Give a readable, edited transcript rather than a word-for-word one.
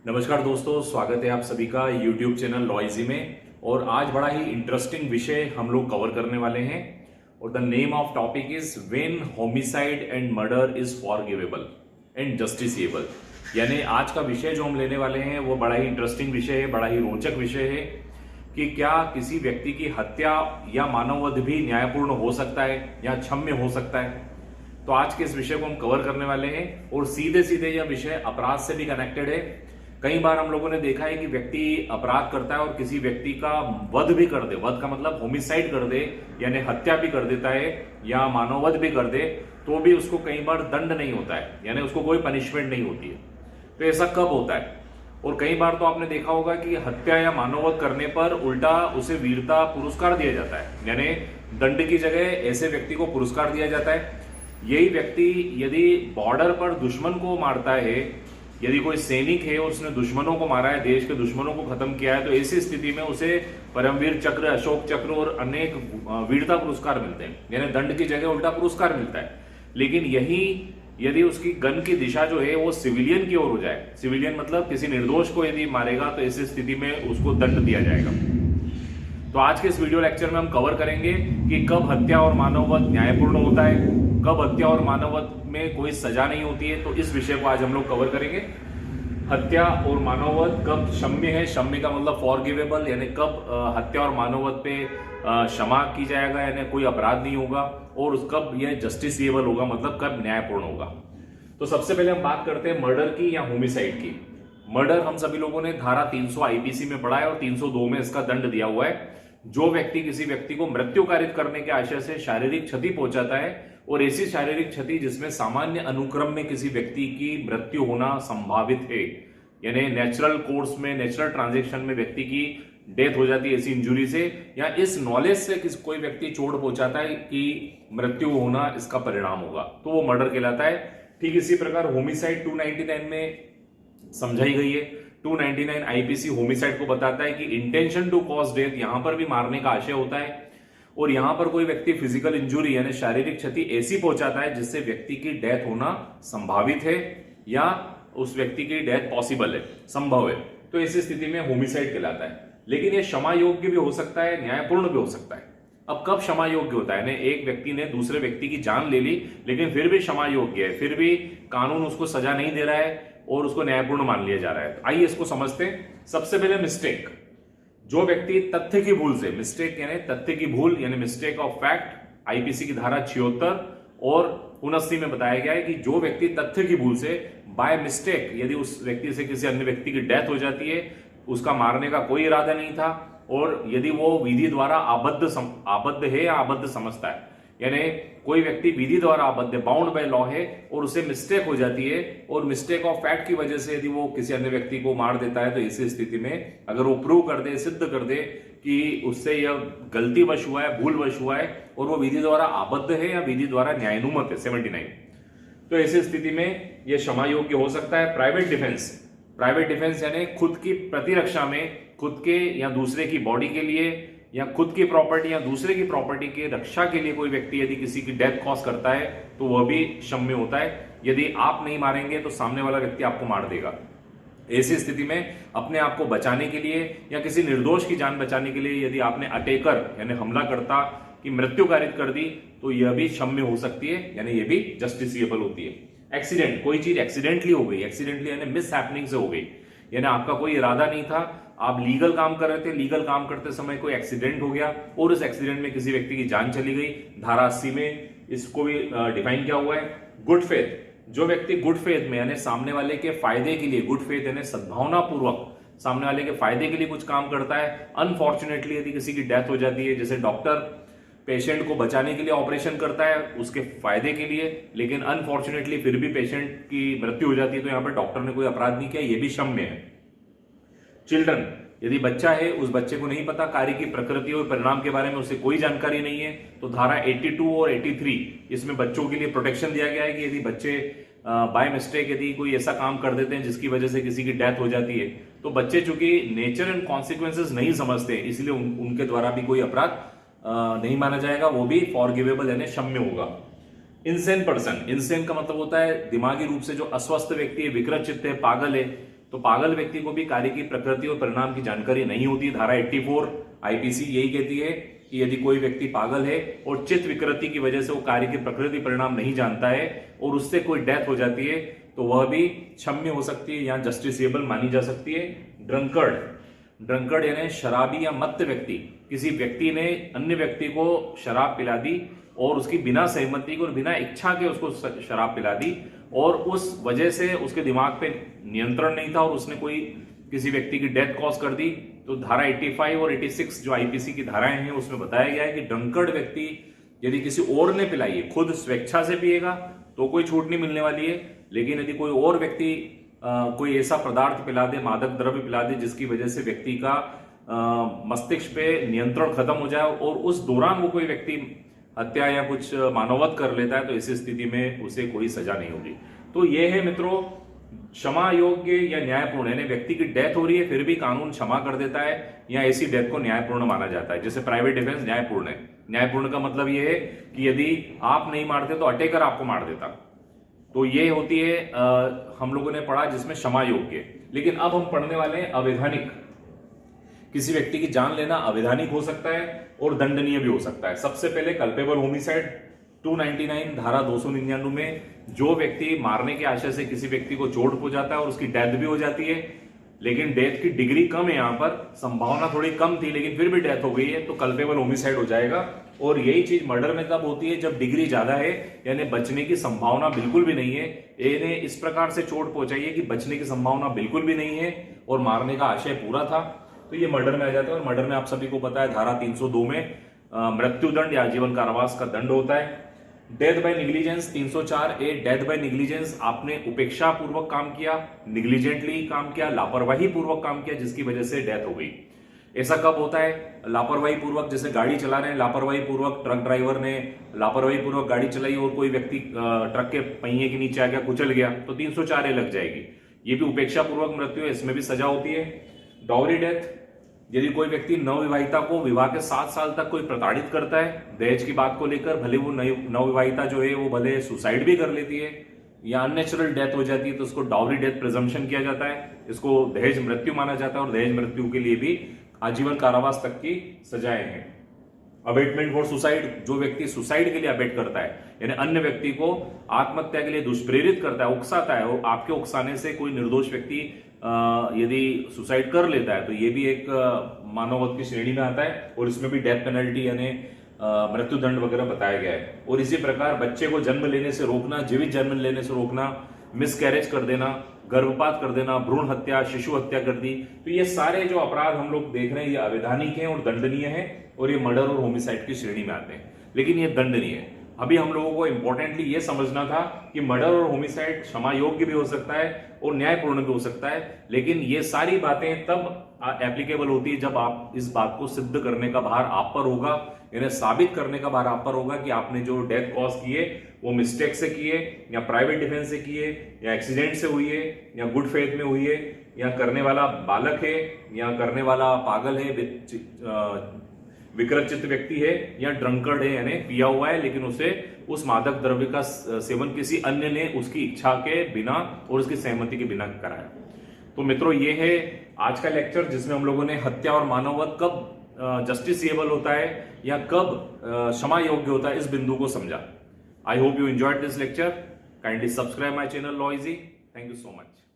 नमस्कार दोस्तों, स्वागत है आप सभी का YouTube चैनल लॉइजी में। और आज बड़ा ही इंटरेस्टिंग विषय हम लोग कवर करने वाले हैं और the name of topic is when homicide and murder is forgivable and justiciable. यानी आज का विषय जो हम लेने वाले हैं वो बड़ा ही इंटरेस्टिंग विषय है, बड़ा ही रोचक विषय है कि क्या किसी व्यक्ति की हत्या या मानववध भी न्यायपूर्ण हो सकता है या क्षम्य हो सकता है। तो आज के इस विषय को हम कवर करने वाले हैं और सीधे सीधे यह विषय अपराध से भी कनेक्टेड है। कई बार हम लोगों ने देखा है कि व्यक्ति अपराध करता है और किसी व्यक्ति का वध भी कर दे, वध का मतलब होमिसाइड कर दे यानी हत्या भी कर देता है या मानववध भी कर दे, तो भी उसको कई बार दंड नहीं होता है, यानी उसको कोई पनिशमेंट नहीं होती है। तो ऐसा कब होता है? और कई बार तो आपने देखा होगा कि हत्या या मानववध करने पर उल्टा उसे वीरता पुरस्कार दिया जाता है, यानी दंड की जगह ऐसे व्यक्ति को पुरस्कार दिया जाता है। यही व्यक्ति यदि बॉर्डर पर दुश्मन को मारता है, यदि कोई सैनिक है और उसने दुश्मनों को मारा है, देश के दुश्मनों को खत्म किया है, तो ऐसी स्थिति में उसे परमवीर चक्र, अशोक चक्र और अनेक वीरता पुरस्कार मिलते हैं, यानी दंड की जगह उल्टा पुरस्कार मिलता है। लेकिन यही यदि उसकी गन की दिशा जो है वो सिविलियन की ओर हो जाए, सिविलियन मतलब किसी निर्दोष को यदि मारेगा, तो ऐसी स्थिति में उसको दंड दिया जाएगा। तो आज के इस वीडियो लेक्चर में हम कवर करेंगे कि कब हत्या और मानववध न्यायपूर्ण होता है, कब हत्या और मानववध में कोई सजा नहीं होती है। तो इस विषय को आज हम लोग कवर करेंगे। हत्या और मानववध कब क्षम्य है, क्षम्य का मतलब फॉरगिवेबल, यानी कब हत्या और मानववध पे क्षमा की जाएगा, यानी कोई अपराध नहीं होगा, और कब यह जस्टिसिएबल होगा, मतलब कब न्यायपूर्ण होगा। तो सबसे पहले हम बात करते हैं मर्डर की या होमिसाइड की। मर्डर हम सभी लोगों ने धारा 300 आईपीसी में पढ़ा है और 302 में इसका दंड दिया हुआ है। जो व्यक्ति किसी व्यक्ति को मृत्यु कारित करने के आशय से शारीरिक क्षति पहुंचाता है और ऐसी शारीरिक क्षति जिसमें सामान्य अनुक्रम में किसी व्यक्ति की मृत्यु होना संभावित है, यानी नेचुरल कोर्स में, नेचुरल ट्रांजेक्शन में व्यक्ति की डेथ हो जाती है ऐसी इंजुरी से, या इस नॉलेज से कोई व्यक्ति चोट पहुंचाता है कि मृत्यु होना इसका परिणाम होगा, तो वो मर्डर कहलाता है। ठीक इसी प्रकार होमिसाइड 299 में समझाई गई है। 299 आईपीसी होमिसाइड को बताता है कि इंटेंशन टू कॉज डेथ, यहां पर भी मारने का आशय होता है, और यहां पर कोई व्यक्ति फिजिकल इंजुरी यानी शारीरिक क्षति ऐसी पहुंचाता है जिससे व्यक्ति की डेथ होना संभावित है या उस व्यक्ति की डेथ पॉसिबल है, संभव है, तो ऐसी स्थिति में होमिसाइड कहलाता है। लेकिन यह क्षमा योग्य भी हो सकता है, न्यायपूर्ण भी हो सकता है। अब कब क्षमा योग्य होता है? एक व्यक्ति ने दूसरे व्यक्ति की जान ले ली लेकिन फिर भी क्षमा योग्य है, फिर भी कानून उसको सजा नहीं दे रहा है और उसको न्यायपूर्ण मान लिया जा रहा है। आइए इसको समझते हैं। सबसे पहले मिस्टेक। जो व्यक्ति तथ्य की भूल से, मिस्टेक यानी तथ्य की भूल यानी मिस्टेक ऑफ फैक्ट, आईपीसी की धारा 76 और 79 में बताया गया है कि जो व्यक्ति तथ्य की भूल से बाय मिस्टेक, यदि उस व्यक्ति से किसी अन्य व्यक्ति की डेथ हो जाती है, उसका मारने का कोई इरादा नहीं था, और यदि वो विधि द्वारा आबद्ध है या आबद्ध समझता है, यानी कोई व्यक्ति विधि द्वारा आबद्ध, बाउंड बाय लॉ है, और उसे मिस्टेक हो जाती है और मिस्टेक ऑफ फैक्ट की वजह से यदि वो किसी अन्य व्यक्ति को मार देता है, तो इसी स्थिति में अगर वो प्रूव कर दे, सिद्ध कर दे कि उससे यह गलतीवश हुआ है, भूलवश हुआ है, और वो विधि द्वारा आबद्ध है या विधि द्वारा न्यायानुमत है 79, तो ऐसी स्थिति में यह क्षमा योग्य हो सकता है। Private defence. प्राइवेट डिफेंस यानी खुद की प्रतिरक्षा में, खुद के या दूसरे की बॉडी के लिए या खुद की प्रॉपर्टी या दूसरे की प्रॉपर्टी की रक्षा के लिए कोई व्यक्ति यदि किसी की डेथ कॉज करता है तो वह भी क्षम्य होता है। यदि आप नहीं मारेंगे तो सामने वाला व्यक्ति आपको मार देगा। ऐसी स्थिति में अपने आप को बचाने के लिए या किसी निर्दोष की जान बचाने के लिए यदि आपने अटैकर यानी हमलाकर्ता की मृत्यु कारित कर दी तो यह भी क्षम्य हो सकती है, यानी यह भी जस्टिसिएबल होती है। एक्सीडेंट, कोई चीज एक्सीडेंटली हो गई, एक्सीडेंटली यानी मिस हैपनिंग से हो गई, यानी आपका कोई इरादा नहीं था, आप लीगल काम कर रहे थे, लीगल काम करते समय कोई एक्सीडेंट हो गया और उस एक्सीडेंट में किसी व्यक्ति की जान चली गई। धारा 80 में इसको भी डिफाइन किया हुआ है। Good faith. जो व्यक्ति गुड फेथ में यानी सामने वाले के फायदे के लिए, गुड फेथ यानी सद्भावना पूर्वक सामने वाले के फायदे के लिए कुछ काम करता है। अनफॉर्चुनेटली यदि किसी की डेथ हो जाती है, जैसे डॉक्टर पेशेंट को बचाने के लिए ऑपरेशन करता है उसके फायदे के लिए, लेकिन अनफॉर्चुनेटली फिर भी पेशेंट की मृत्यु हो जाती है, तो यहां पर डॉक्टर ने कोई अपराध नहीं किया, यह भी क्षम्य है। चिल्ड्रन। यदि बच्चा है, उस बच्चे को नहीं पता कार्य की प्रकृति और परिणाम के बारे में, उसे कोई जानकारी नहीं है, तो धारा 82 और 83 इसमें बच्चों के लिए प्रोटेक्शन दिया गया है कि यदि बच्चे बाय मिस्टेक यदि कोई ऐसा काम कर देते हैं जिसकी वजह से किसी की डेथ हो जाती है, तो बच्चे चूंकि नेचर एंड कॉन्सिक्वेंसेज नहीं समझते, इसलिए उनके द्वारा भी कोई अपराध नहीं माना जाएगा, वो भी फॉरगिवेबल यानी क्षम्य होगा। Insane person. इनसेन का मतलब होता है दिमागी रूप से जो अस्वस्थ व्यक्ति है, विकृत चित्त है, पागल है, तो पागल व्यक्ति को भी कार्य की प्रकृति और परिणाम की जानकारी नहीं होती। धारा 84 आईपीसी यही कहती है कि यदि कोई व्यक्ति पागल है और चित्त विकृति की वजह से वो कार्य की प्रकृति परिणाम नहीं जानता है और उससे कोई डेथ हो जाती है तो वह भी क्षम्य हो सकती है या जस्टिसेबल मानी जा सकती है। ड्रंकर्ड यानी शराबी या मत्त व्यक्ति, किसी व्यक्ति ने अन्य व्यक्ति को शराब पिला दी और उसकी बिना सहमति के और बिना इच्छा के उसको शराब पिला दी और उस वजह से उसके दिमाग पे नियंत्रण नहीं था और उसने कोई किसी व्यक्ति की डेथ कॉज कर दी। तो धारा 85 और 86 जो आईपीसी की धाराएं हैं उसमें बताया गया है कि ड्रंकर्ड व्यक्ति यदि किसी और ने पिलाई है, खुद स्वेच्छा से पिएगा तो कोई छूट नहीं मिलने वाली है, लेकिन यदि कोई और व्यक्ति कोई ऐसा पदार्थ पिला दे, मादक द्रव्य पिला दे जिसकी वजह से व्यक्ति का मस्तिष्क पे नियंत्रण खत्म हो जाए और उस दौरान वो कोई व्यक्ति हत्या या कुछ मानववध कर लेता है तो ऐसी स्थिति में उसे कोई सजा नहीं होगी। तो ये है मित्रों क्षमा योग्य या न्यायपूर्ण, यानी व्यक्ति की डेथ हो रही है फिर भी कानून क्षमा कर देता है या ऐसी डेथ को न्यायपूर्ण माना जाता है। जैसे प्राइवेट डिफेंस न्यायपूर्ण है। न्यायपूर्ण का मतलब ये है कि यदि आप नहीं मारते तो अटैकर आपको मार देता। तो ये होती है हम लोगों ने पढ़ा जिसमें क्षमा योग्य। लेकिन अब हम पढ़ने वाले हैं अवैधानिक। किसी व्यक्ति की जान लेना अवैधानिक हो सकता है और दंडनीय भी हो सकता है। सबसे पहले कल्पेबल होमिसाइड 299 धारा 299 में जो व्यक्ति मारने के आशय से किसी व्यक्ति को चोट पहुंचाता है और उसकी डेथ भी हो जाती है, लेकिन डेथ की डिग्री कम है, यहां पर संभावना थोड़ी कम थी लेकिन फिर भी डेथ हो गई है तो कल्पेबल होमिसाइड हो जाएगा। और यही चीज मर्डर में तब होती है जब डिग्री ज्यादा है, यानी बचने की संभावना बिल्कुल भी नहीं है। ए ने इस प्रकार से चोट पहुंचाई है कि बचने की संभावना बिल्कुल भी नहीं है और मारने का आशय पूरा था, तो ये मर्डर में आ जाता है। और मर्डर में आप सभी को पता है धारा 302 में मृत्युदंड या आजीवन कारावास का दंड होता है। Death by negligence 304A, death by negligence, आपने उपेक्षा पूर्वक काम किया, निग्लिजेंटली काम किया, लापरवाही पूर्वक काम किया जिसकी वजह से डेथ हो गई। ऐसा कब होता है? लापरवाही पूर्वक, जैसे गाड़ी चला रहे हैं, लापरवाही पूर्वक ट्रक ड्राइवर ने लापरवाही पूर्वक गाड़ी चलाई और कोई व्यक्ति ट्रक के पहिए के नीचे आ गया, कुचल गया, तो 304A लग जाएगी। ये भी उपेक्षा पूर्वक मृत्यु है, इसमें भी सजा होती है। डाउरी डेथ, यदि कोई व्यक्ति नवविवाहिता को विवाह के 7 साल तक कोई प्रताड़ित करता है दहेज की बात को लेकर, भले वो नवविवाहिता जो है वो भले सुसाइड भी कर लेती है या अननेचुरल डेथ हो जाती है तो उसको डाउरी डेथ प्रिजम्पशन किया जाता है, इसको दहेज मृत्यु माना जाता है और दहेज मृत्यु के लिए भी आजीवन कारावास तक की सजाएं हैं। अबेटमेंट फॉर सुसाइड, जो व्यक्ति सुसाइड के लिए अबेट करता है यानी अन्य व्यक्ति को आत्महत्या के लिए दुष्प्रेरित करता है, उकसाता है, और आपके उकसाने से कोई निर्दोष व्यक्ति यदि सुसाइड कर लेता है तो ये भी एक मानववध की श्रेणी में आता है और इसमें भी डेथ पेनल्टी यानी मृत्युदंड वगैरह बताया गया है। और इसी प्रकार बच्चे को जन्म लेने से रोकना, जीवित जन्म लेने से रोकना, मिसकैरेज कर देना, गर्भपात कर देना, भ्रूण हत्या, शिशु हत्या कर दी, तो ये सारे जो अपराध हम लोग देख रहे हैं ये अवैधानिक हैं और दंडनीय हैं और ये मर्डर और होमिसाइड की श्रेणी में आते हैं, लेकिन ये दंडनीय है। अभी हम लोगों को इंपॉर्टेंटली ये समझना था कि मर्डर और होमिसाइड क्षमा योग्य भी हो सकता है और न्यायपूर्ण भी हो सकता है, लेकिन ये सारी बातें तब एप्लीकेबल होती है जब आप इस बात को सिद्ध करने का भार आप पर होगा, यानी साबित करने का भार आप पर होगा कि आपने जो डेथ कॉज किए वो मिस्टेक से किए या प्राइवेट डिफेंस से किए या एक्सीडेंट से हुई है या गुड फेथ में हुई है या करने वाला बालक है या करने वाला पागल है, विकृत चित्त व्यक्ति है या ड्रंकर्ड है यानी पिया हुआ है लेकिन उसे उस मादक द्रव्य का सेवन किसी अन्य ने उसकी इच्छा के बिना और उसकी सहमति के बिना कराया। तो मित्रों ये है आज का लेक्चर जिसमें हम लोगों ने हत्या और मानववध कब जस्टिसेबल होता है या कब क्षमा योग्य होता है इस बिंदु को समझा। I hope you enjoyed this lecture. Kindly subscribe my channel law easy. Thank you so much.